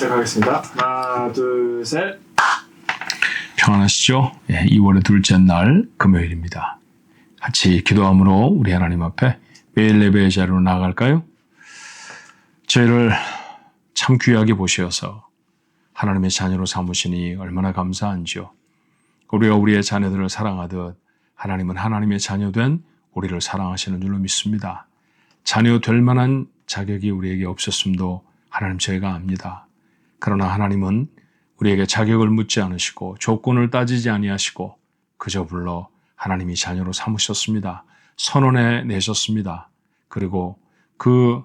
시작하겠습니다. 하나, 둘, 셋. 평안하시죠? 2월의 둘째 날 금요일입니다. 같이 기도함으로 우리 하나님 앞에 매일 예배의 자리로 나아갈까요? 저희를 참 귀하게 보셔서 하나님의 자녀로 삼으시니 얼마나 감사한지요. 우리가 우리의 자녀들을 사랑하듯 하나님은 하나님의 자녀된 우리를 사랑하시는 줄로 믿습니다. 자녀 될 만한 자격이 우리에게 없었음도 하나님 저희가 압니다. 그러나 하나님은 우리에게 자격을 묻지 않으시고 조건을 따지지 아니하시고 그저 불러 하나님이 자녀로 삼으셨습니다. 선언해 내셨습니다. 그리고 그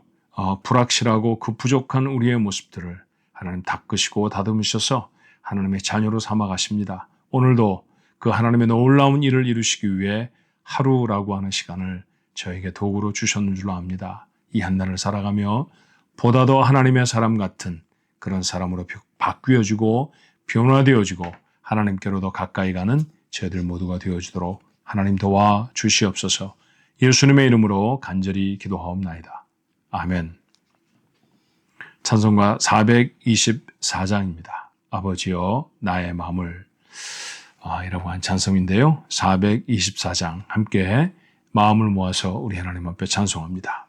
불확실하고 그 부족한 우리의 모습들을 하나님 닦으시고 다듬으셔서 하나님의 자녀로 삼아 가십니다. 오늘도 그 하나님의 놀라운 일을 이루시기 위해 하루라고 하는 시간을 저에게 도구로 주셨는 줄로 압니다. 이 한 날을 살아가며 보다 더 하나님의 사람 같은 그런 사람으로 바뀌어지고 변화되어지고 하나님께로 더 가까이 가는 저희들 모두가 되어지도록 하나님 도와 주시옵소서. 예수님의 이름으로 간절히 기도하옵나이다. 아멘. 찬송가 424장입니다. 아버지여 나의 마음을 이라고 한 찬송인데요. 424장 함께 마음을 모아서 우리 하나님 앞에 찬송합니다.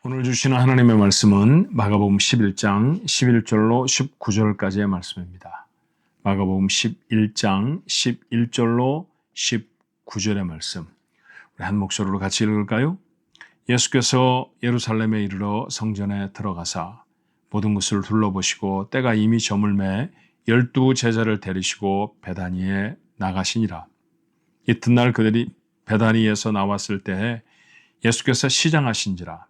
오늘 주시는 하나님의 말씀은 마가복음 11장 11절로 19절까지의 말씀입니다. 마가복음 11장 11절로 19절의 말씀. 우리 한 목소리로 같이 읽을까요? 예수께서 예루살렘에 이르러 성전에 들어가사 모든 것을 둘러보시고 때가 이미 저물매 12 제자를 데리시고 베다니에 나가시니라. 이튿날 그들이 베다니에서 나왔을 때에 예수께서 시장하신지라.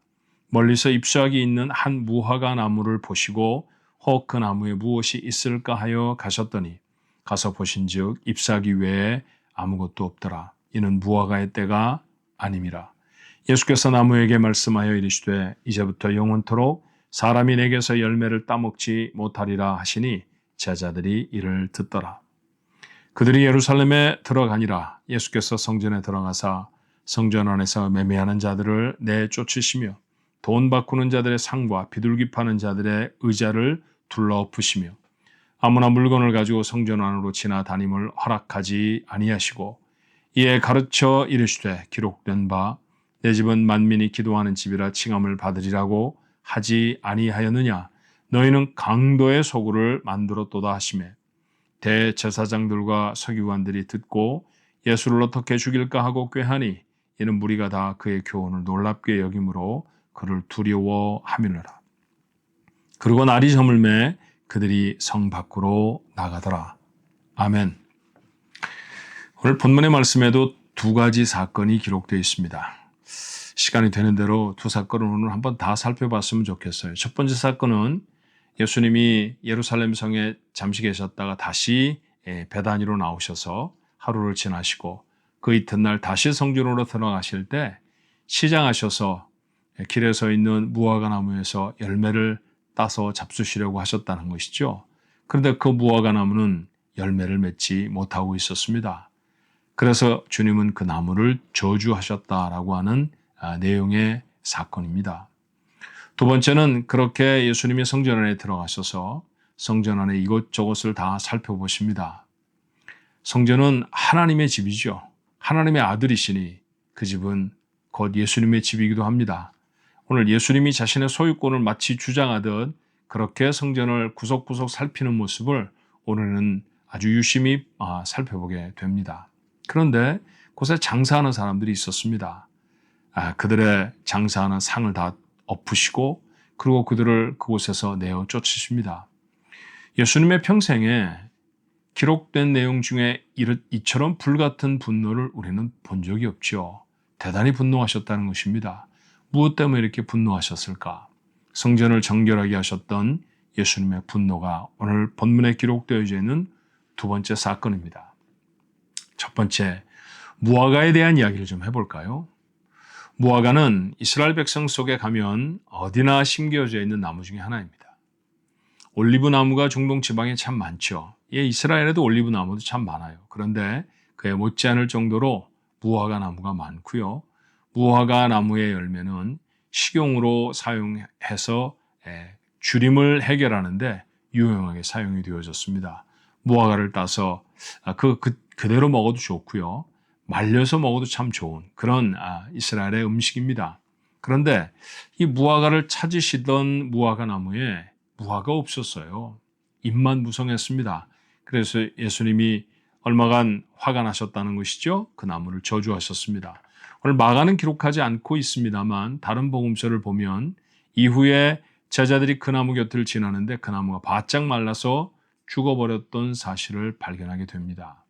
멀리서 잎사귀 있는 한 무화과 나무를 보시고 혹 그 나무에 무엇이 있을까 하여 가셨더니 가서 보신즉 잎사귀 외에 아무것도 없더라. 이는 무화과의 때가 아님이라. 예수께서 나무에게 말씀하여 이르시되 이제부터 영원토록 사람이 내게서 열매를 따먹지 못하리라 하시니 제자들이 이를 듣더라. 그들이 예루살렘에 들어가니라. 예수께서 성전에 들어가사 성전 안에서 매매하는 자들을 내쫓으시며 돈 바꾸는 자들의 상과 비둘기 파는 자들의 의자를 둘러엎으시며 아무나 물건을 가지고 성전 안으로 지나다님을 허락하지 아니하시고 이에 가르쳐 이르시되 기록된 바 내 집은 만민이 기도하는 집이라 칭함을 받으리라고 하지 아니하였느냐. 너희는 강도의 소굴을 만들었도다 하시매 대제사장들과 서기관들이 듣고 예수를 어떻게 죽일까 하고 꾀하니 이는 무리가 다 그의 교훈을 놀랍게 여김으로 그를 두려워하밀니라. 그리고 날이 저물매 그들이 성 밖으로 나가더라. 아멘. 오늘 본문의 말씀에도 두 가지 사건이 기록되어 있습니다. 시간이 되는 대로 두 사건을 오늘 한번 다 살펴봤으면 좋겠어요. 첫 번째 사건은 예수님이 예루살렘 성에 잠시 계셨다가 다시 베다니로 나오셔서 하루를 지나시고 그 이튿날 다시 성전으로 들어가실 때 시장하셔서 길에 서 있는 무화과 나무에서 열매를 따서 잡수시려고 하셨다는 것이죠. 그런데 그 무화과 나무는 열매를 맺지 못하고 있었습니다. 그래서 주님은 그 나무를 저주하셨다라고 하는 내용의 사건입니다. 두 번째는 그렇게 예수님이 성전 안에 들어가셔서 성전 안에 이곳저곳을 다 살펴보십니다. 성전은 하나님의 집이죠. 하나님의 아들이시니 그 집은 곧 예수님의 집이기도 합니다. 오늘 예수님이 자신의 소유권을 마치 주장하듯 그렇게 성전을 구석구석 살피는 모습을 오늘은 아주 유심히 살펴보게 됩니다. 그런데 곳에 장사하는 사람들이 있었습니다. 그들의 장사하는 상을 다 엎으시고 그리고 그들을 그곳에서 내어 쫓으십니다. 예수님의 평생에 기록된 내용 중에 이처럼 불같은 분노를 우리는 본 적이 없죠. 대단히 분노하셨다는 것입니다. 무엇 때문에 이렇게 분노하셨을까? 성전을 정결하게 하셨던 예수님의 분노가 오늘 본문에 기록되어 있는 두 번째 사건입니다. 첫 번째, 무화과에 대한 이야기를 좀 해볼까요? 무화과는 이스라엘 백성 속에 가면 어디나 심겨져 있는 나무 중에 하나입니다. 올리브 나무가 중동 지방에 참 많죠. 이스라엘에도 올리브 나무도 참 많아요. 그런데 그에 못지않을 정도로 무화과 나무가 많고요. 무화과 나무의 열매는 식용으로 사용해서 주림을 해결하는데 유용하게 사용이 되어졌습니다. 무화과를 따서 그대로 먹어도 좋고요. 말려서 먹어도 참 좋은 그런 이스라엘의 음식입니다. 그런데 이 무화과를 찾으시던 무화과 나무에 무화과가 없었어요. 잎만 무성했습니다. 그래서 예수님이 얼마간 화가 나셨다는 것이죠. 그 나무를 저주하셨습니다. 오늘 마가는 기록하지 않고 있습니다만 다른 복음서를 보면 이후에 제자들이 그 나무 곁을 지나는데 그 나무가 바짝 말라서 죽어버렸던 사실을 발견하게 됩니다.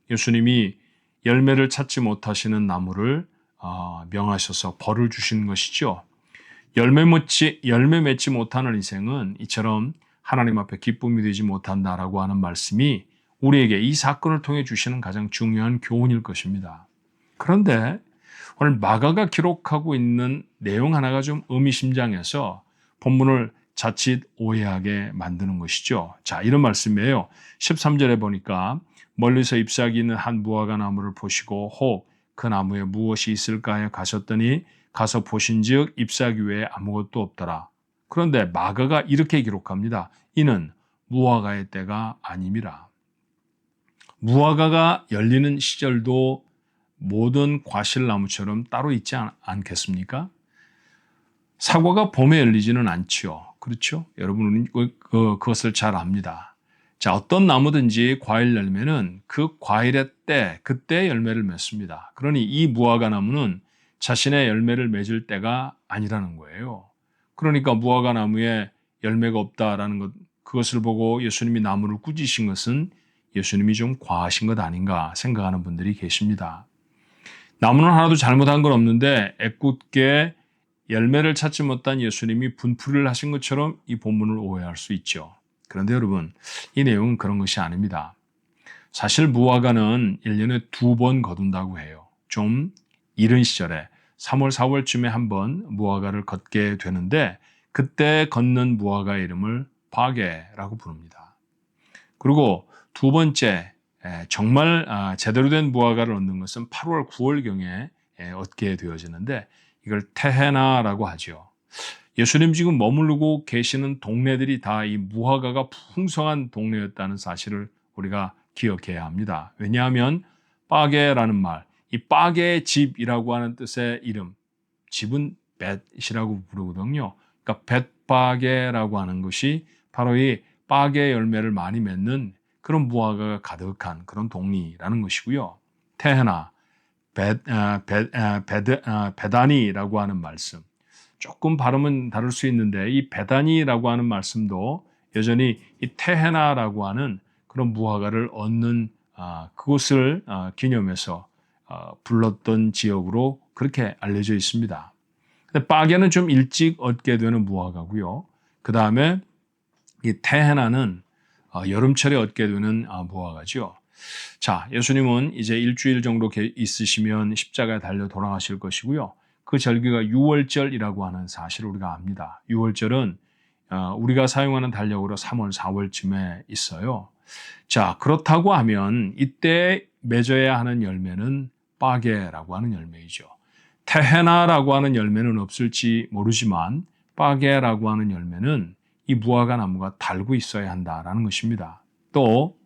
예수님이 열매를 찾지 못하시는 나무를 명하셔서 벌을 주신 것이죠. 열매 맺지 못하는 인생은 이처럼 하나님 앞에 기쁨이 되지 못한다라고 하는 말씀이 우리에게 이 사건을 통해 주시는 가장 중요한 교훈일 것입니다. 그런데 오늘 마가가 기록하고 있는 내용 하나가 좀 의미심장해서 본문을 자칫 오해하게 만드는 것이죠. 자, 이런 말씀이에요. 13절에 보니까 멀리서 잎사귀 있는 한 무화과 나무를 보시고 혹 그 나무에 무엇이 있을까 하여 가셨더니 가서 보신즉 잎사귀 외에 아무것도 없더라. 그런데 마가가 이렇게 기록합니다. 이는 무화과의 때가 아님이라. 무화과가 열리는 시절도 모든 과실나무처럼 따로 있지 않겠습니까? 사과가 봄에 열리지는 않지요. 그렇죠? 여러분은 그것을 잘 압니다. 자, 어떤 나무든지 과일 열매는 그 과일의 때, 그때 열매를 맺습니다. 그러니 이 무화과 나무는 자신의 열매를 맺을 때가 아니라는 거예요. 그러니까 무화과 나무에 열매가 없다라는 것, 그것을 보고 예수님이 나무를 꾸짖으신 것은 예수님이 좀 과하신 것 아닌가 생각하는 분들이 계십니다. 나무는 하나도 잘못한 건 없는데 애꿎게 열매를 찾지 못한 예수님이 분풀이를 하신 것처럼 이 본문을 오해할 수 있죠. 그런데 여러분, 이 내용은 그런 것이 아닙니다. 사실 무화과는 1년에 2번 거둔다고 해요. 좀 이른 시절에 3월, 4월쯤에 한번 무화과를 걷게 되는데 그때 걷는 무화과 이름을 바게라고 부릅니다. 그리고 두 번째 정말 제대로 된 무화과를 얻는 것은 8월, 9월경에 얻게 되어지는데 이걸 테헤나라고 하죠. 예수님 지금 머무르고 계시는 동네들이 다 이 무화과가 풍성한 동네였다는 사실을 우리가 기억해야 합니다. 왜냐하면 빠게라는 말, 이 빠게의 집이라고 하는 뜻의 이름, 집은 벳이라고 부르거든요. 그러니까 벳바게라고 하는 것이 바로 이 빠게 열매를 많이 맺는 그런 무화과가 가득한 그런 동리라는 것이고요. 테헤나, 베다니라고 하는 말씀. 조금 발음은 다를 수 있는데 이 베다니라고 하는 말씀도 여전히 이 테헤나라고 하는 그런 무화과를 얻는 그곳을 기념해서 불렀던 지역으로 그렇게 알려져 있습니다. 근데 빠게는 좀 일찍 얻게 되는 무화과고요. 그 다음에 이 테헤나는 여름철에 얻게 되는 무화과죠. 자, 예수님은 이제 일주일 정도 있으시면 십자가에 달려 돌아가실 것이고요. 그 절기가 유월절이라고 하는 사실을 우리가 압니다. 유월절은 우리가 사용하는 달력으로 3월, 4월쯤에 있어요. 자, 그렇다고 하면 이때 맺어야 하는 열매는 빠게라고 하는 열매이죠. 테헤나라고 하는 열매는 없을지 모르지만 빠게라고 하는 열매는 이 무화과 나무가 달고 있어야 한다라는 것입니다. 또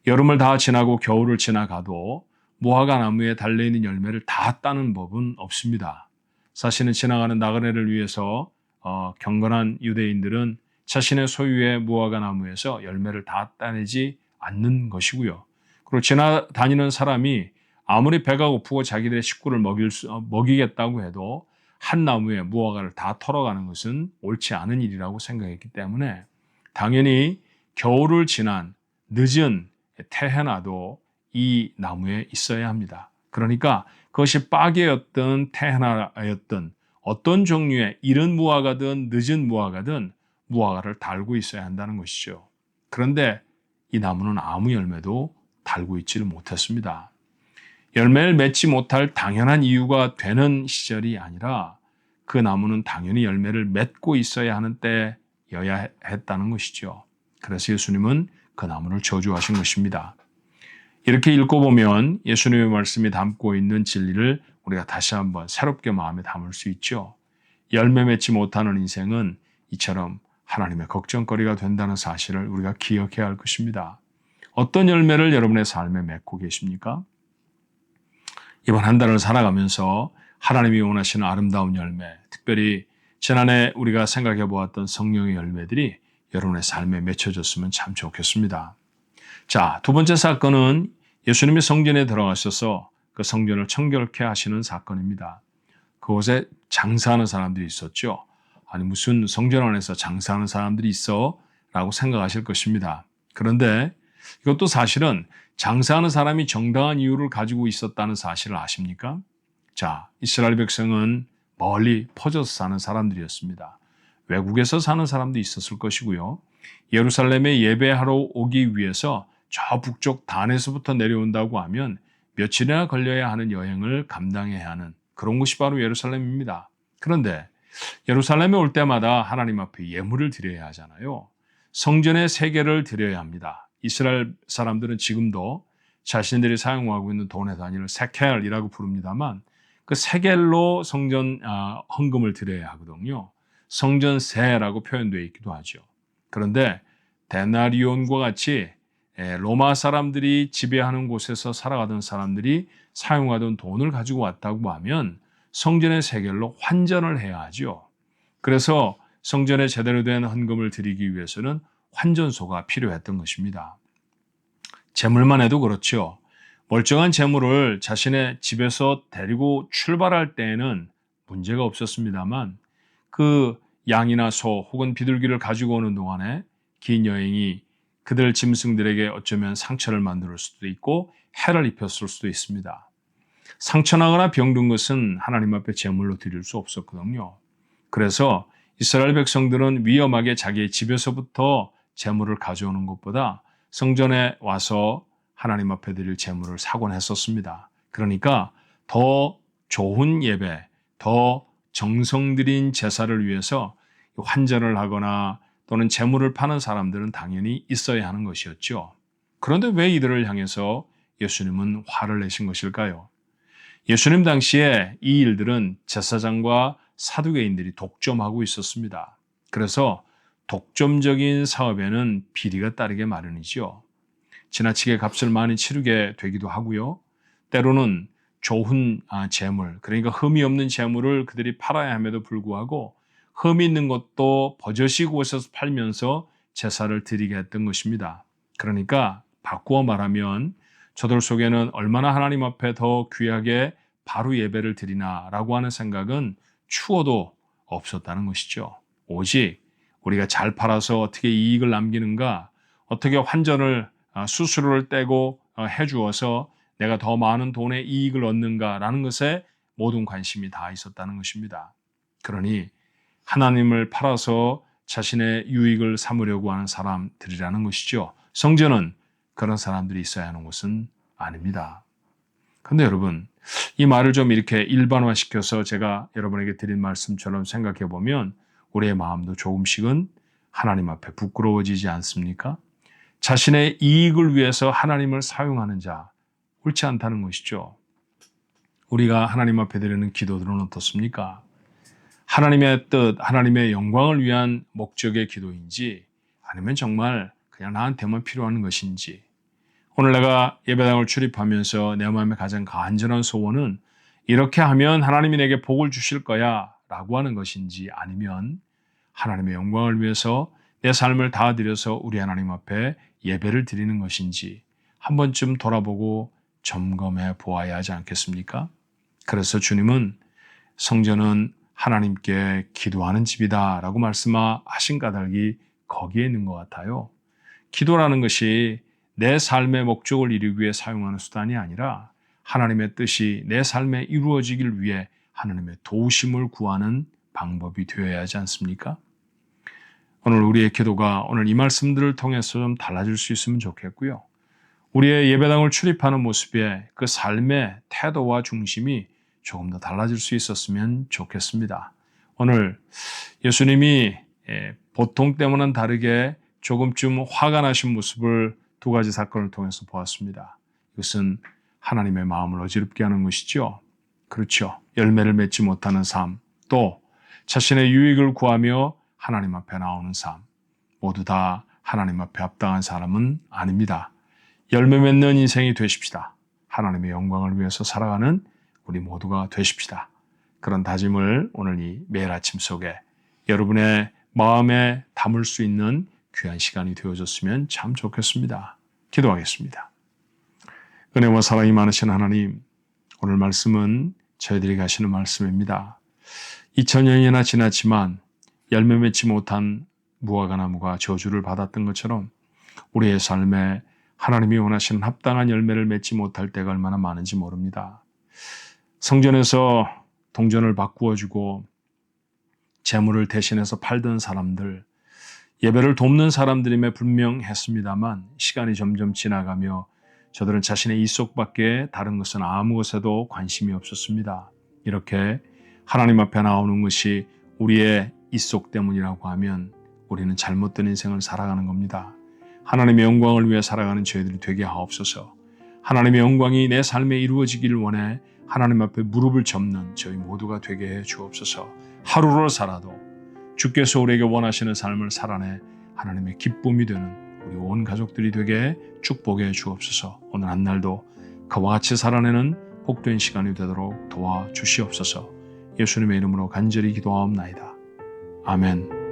여름을 다 지나고 겨울을 지나가도 무화과 나무에 달려있는 열매를 다 따는 법은 없습니다. 사실은 지나가는 나그네를 위해서 경건한 유대인들은 자신의 소유의 무화과 나무에서 열매를 다 따내지 않는 것이고요. 그리고 지나다니는 사람이 아무리 배가 고프고 자기들의 식구를 먹이겠다고 해도 한 나무에 무화과를 다 털어가는 것은 옳지 않은 일이라고 생각했기 때문에 당연히 겨울을 지난 늦은 테헤나도 이 나무에 있어야 합니다. 그러니까 그것이 빠게였든 테헤나였든 어떤 종류의 이른 무화과든 늦은 무화과든 무화과를 달고 있어야 한다는 것이죠. 그런데 이 나무는 아무 열매도 달고 있지를 못했습니다. 열매를 맺지 못할 당연한 이유가 되는 시절이 아니라 그 나무는 당연히 열매를 맺고 있어야 하는 때여야 했다는 것이죠. 그래서 예수님은 그 나무를 저주하신 것입니다. 이렇게 읽어보면 예수님의 말씀이 담고 있는 진리를 우리가 다시 한번 새롭게 마음에 담을 수 있죠. 열매 맺지 못하는 인생은 이처럼 하나님의 걱정거리가 된다는 사실을 우리가 기억해야 할 것입니다. 어떤 열매를 여러분의 삶에 맺고 계십니까? 이번 한 달을 살아가면서 하나님이 원하시는 아름다운 열매, 특별히 지난해 우리가 생각해 보았던 성령의 열매들이 여러분의 삶에 맺혀졌으면 참 좋겠습니다. 자, 두 번째 사건은 예수님이 성전에 들어가셔서 그 성전을 청결케 하시는 사건입니다. 그곳에 장사하는 사람들이 있었죠. 아니 무슨 성전 안에서 장사하는 사람들이 있어? 라고 생각하실 것입니다. 그런데 이것도 사실은 장사하는 사람이 정당한 이유를 가지고 있었다는 사실을 아십니까? 자, 이스라엘 백성은 멀리 퍼져서 사는 사람들이었습니다. 외국에서 사는 사람도 있었을 것이고요. 예루살렘에 예배하러 오기 위해서 저 북쪽 단에서부터 내려온다고 하면 며칠이나 걸려야 하는 여행을 감당해야 하는 그런 곳이 바로 예루살렘입니다. 그런데 예루살렘에 올 때마다 하나님 앞에 예물을 드려야 하잖아요. 성전의 세계를 드려야 합니다. 이스라엘 사람들은 지금도 자신들이 사용하고 있는 돈의 단위를 세켈이라고 부릅니다만 그 세겔로 성전 헌금을 드려야 하거든요. 성전세라고 표현되어 있기도 하죠. 그런데 데나리온과 같이 로마 사람들이 지배하는 곳에서 살아가던 사람들이 사용하던 돈을 가지고 왔다고 하면 성전의 세겔로 환전을 해야 하죠. 그래서 성전에 제대로 된 헌금을 드리기 위해서는 환전소가 필요했던 것입니다. 재물만 해도 그렇죠. 멀쩡한 재물을 자신의 집에서 데리고 출발할 때에는 문제가 없었습니다만 그 양이나 소 혹은 비둘기를 가지고 오는 동안에 긴 여행이 그들 짐승들에게 어쩌면 상처를 만들 수도 있고 해를 입혔을 수도 있습니다. 상처나거나 병든 것은 하나님 앞에 제물로 드릴 수 없었거든요. 그래서 이스라엘 백성들은 위험하게 자기의 집에서부터 제물을 가져오는 것보다 성전에 와서 하나님 앞에 드릴 제물을 사곤 했었습니다. 그러니까 더 좋은 예배, 더 정성 들인 제사를 위해서 환전을 하거나 또는 재물을 파는 사람들은 당연히 있어야 하는 것이었죠. 그런데 왜 이들을 향해서 예수님은 화를 내신 것일까요? 예수님 당시에 이 일들은 제사장과 사두개인들이 독점하고 있었습니다. 그래서 독점적인 사업에는 비리가 따르게 마련이죠. 지나치게 값을 많이 치르게 되기도 하고요. 때로는 좋은 재물, 그러니까 흠이 없는 재물을 그들이 팔아야 함에도 불구하고 흠이 있는 것도 버젓이 곳에서 팔면서 제사를 드리게 했던 것입니다. 그러니까 바꾸어 말하면 저들 속에는 얼마나 하나님 앞에 더 귀하게 바로 예배를 드리나라고 하는 생각은 추워도 없었다는 것이죠. 오직 우리가 잘 팔아서 어떻게 이익을 남기는가, 어떻게 환전을 수수료를 떼고 해주어서 내가 더 많은 돈의 이익을 얻는가라는 것에 모든 관심이 다 있었다는 것입니다. 그러니 하나님을 팔아서 자신의 유익을 삼으려고 하는 사람들이라는 것이죠. 성전은 그런 사람들이 있어야 하는 곳은 아닙니다. 그런데 여러분, 이 말을 좀 이렇게 일반화시켜서 제가 여러분에게 드린 말씀처럼 생각해 보면 우리의 마음도 조금씩은 하나님 앞에 부끄러워지지 않습니까? 자신의 이익을 위해서 하나님을 사용하는 자, 옳지 않다는 것이죠. 우리가 하나님 앞에 드리는 기도들은 어떻습니까? 하나님의 뜻, 하나님의 영광을 위한 목적의 기도인지 아니면 정말 그냥 나한테만 필요한 것인지, 오늘 내가 예배당을 출입하면서 내 마음에 가장 간절한 소원은 이렇게 하면 하나님이 내게 복을 주실 거야 라고 하는 것인지, 아니면 하나님의 영광을 위해서 내 삶을 다 드려서 우리 하나님 앞에 예배를 드리는 것인지 한 번쯤 돌아보고 점검해 보아야 하지 않겠습니까? 그래서 주님은 성전은 하나님께 기도하는 집이다 라고 말씀하신 까닭이 거기에 있는 것 같아요. 기도라는 것이 내 삶의 목적을 이루기 위해 사용하는 수단이 아니라 하나님의 뜻이 내 삶에 이루어지길 위해 하나님의 도우심을 구하는 방법이 되어야 하지 않습니까? 오늘 우리의 기도가 오늘 이 말씀들을 통해서 좀 달라질 수 있으면 좋겠고요. 우리의 예배당을 출입하는 모습에 그 삶의 태도와 중심이 조금 더 달라질 수 있었으면 좋겠습니다. 오늘 예수님이 보통 때와는 다르게 조금쯤 화가 나신 모습을 두 가지 사건을 통해서 보았습니다. 이것은 하나님의 마음을 어지럽게 하는 것이죠. 그렇죠. 열매를 맺지 못하는 삶, 또 자신의 유익을 구하며 하나님 앞에 나오는 삶, 모두 다 하나님 앞에 합당한 사람은 아닙니다. 열매 맺는 인생이 되십시다. 하나님의 영광을 위해서 살아가는 우리 모두가 되십시다. 그런 다짐을 오늘 이 매일 아침 속에 여러분의 마음에 담을 수 있는 귀한 시간이 되어졌으면 참 좋겠습니다. 기도하겠습니다. 은혜와 사랑이 많으신 하나님, 오늘 말씀은 저희들이 가시는 말씀입니다. 2000년이나 지났지만 열매 맺지 못한 무화과 나무가 저주를 받았던 것처럼 우리의 삶에 하나님이 원하시는 합당한 열매를 맺지 못할 때가 얼마나 많은지 모릅니다. 성전에서 동전을 바꾸어주고 재물을 대신해서 팔던 사람들, 예배를 돕는 사람들임에 분명했습니다만 시간이 점점 지나가며 저들은 자신의 이속밖에 다른 것은 아무 것에도 관심이 없었습니다. 이렇게 하나님 앞에 나오는 것이 우리의 이속 때문이라고 하면 우리는 잘못된 인생을 살아가는 겁니다. 하나님의 영광을 위해 살아가는 저희들이 되게 하옵소서. 하나님의 영광이 내 삶에 이루어지기를 원해 하나님 앞에 무릎을 접는 저희 모두가 되게 해 주옵소서. 하루를 살아도 주께서 우리에게 원하시는 삶을 살아내 하나님의 기쁨이 되는 우리 온 가족들이 되게 축복해 주옵소서. 오늘 한 날도 그와 같이 살아내는 복된 시간이 되도록 도와주시옵소서. 예수님의 이름으로 간절히 기도하옵나이다. 아멘.